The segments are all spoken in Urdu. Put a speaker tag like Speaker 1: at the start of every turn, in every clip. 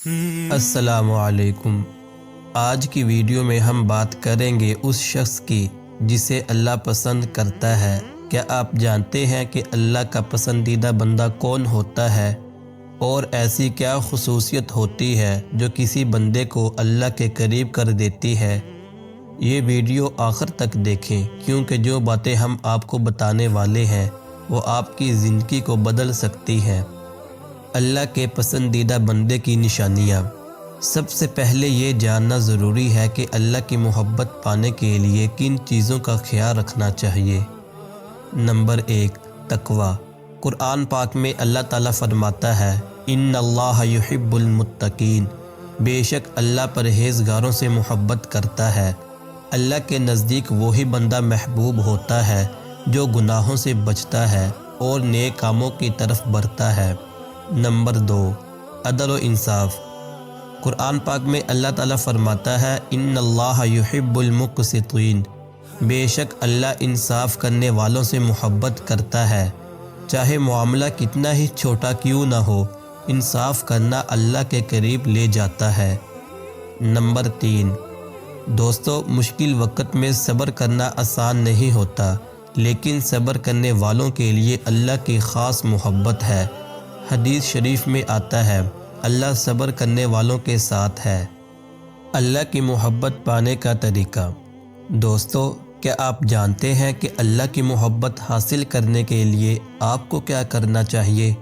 Speaker 1: السلام علیکم۔ آج کی ویڈیو میں ہم بات کریں گے اس شخص کی جسے اللہ پسند کرتا ہے۔ کیا آپ جانتے ہیں کہ اللہ کا پسندیدہ بندہ کون ہوتا ہے اور ایسی کیا خصوصیت ہوتی ہے جو کسی بندے کو اللہ کے قریب کر دیتی ہے؟ یہ ویڈیو آخر تک دیکھیں کیونکہ جو باتیں ہم آپ کو بتانے والے ہیں وہ آپ کی زندگی کو بدل سکتی ہیں۔ اللہ کے پسندیدہ بندے کی نشانیاں۔ سب سے پہلے یہ جاننا ضروری ہے کہ اللہ کی محبت پانے کے لیے کن چیزوں کا خیال رکھنا چاہیے۔ نمبر 1، تقوی۔ قرآن پاک میں اللہ تعالیٰ فرماتا ہے، ان اللہ یحب المتقین، بے شک اللہ پرہیزگاروں سے محبت کرتا ہے۔ اللہ کے نزدیک وہی بندہ محبوب ہوتا ہے جو گناہوں سے بچتا ہے اور نیک کاموں کی طرف بڑھتا ہے۔ نمبر 2، عدل و انصاف۔ قرآن پاک میں اللہ تعالیٰ فرماتا ہے، ان اللہ یحب المقسطین، بے شک اللہ انصاف کرنے والوں سے محبت کرتا ہے۔ چاہے معاملہ کتنا ہی چھوٹا کیوں نہ ہو، انصاف کرنا اللہ کے قریب لے جاتا ہے۔ نمبر 3، دوستو، مشکل وقت میں صبر کرنا آسان نہیں ہوتا، لیکن صبر کرنے والوں کے لیے اللہ کی خاص محبت ہے۔ حدیث شریف میں آتا ہے، اللہ صبر کرنے والوں کے ساتھ ہے۔ اللہ کی محبت پانے کا طریقہ۔ دوستو، کیا آپ جانتے ہیں کہ اللہ کی محبت حاصل کرنے کے لیے آپ کو کیا کرنا چاہیے؟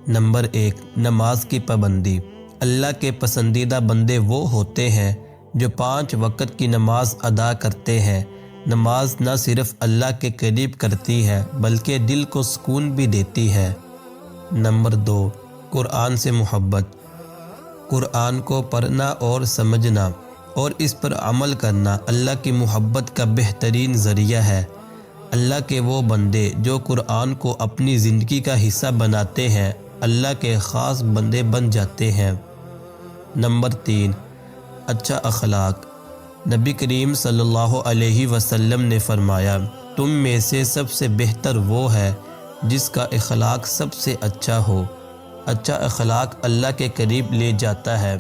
Speaker 1: نمبر 1، نماز کی پابندی۔ اللہ کے پسندیدہ بندے وہ ہوتے ہیں جو 5 وقت کی نماز ادا کرتے ہیں۔ نماز نہ صرف اللہ کے قریب کرتی ہے بلکہ دل کو سکون بھی دیتی ہے۔ نمبر 2، قرآن سے محبت۔ قرآن کو پڑھنا اور سمجھنا اور اس پر عمل کرنا اللہ کی محبت کا بہترین ذریعہ ہے۔ اللہ کے وہ بندے جو قرآن کو اپنی زندگی کا حصہ بناتے ہیں اللہ کے خاص بندے بن جاتے ہیں۔ نمبر 3، اچھا اخلاق۔ نبی کریم صلی اللہ علیہ وسلم نے فرمایا، تم میں سے سب سے بہتر وہ ہے جس کا اخلاق سب سے اچھا ہو۔ اچھا اخلاق اللہ کے قریب لے جاتا ہے۔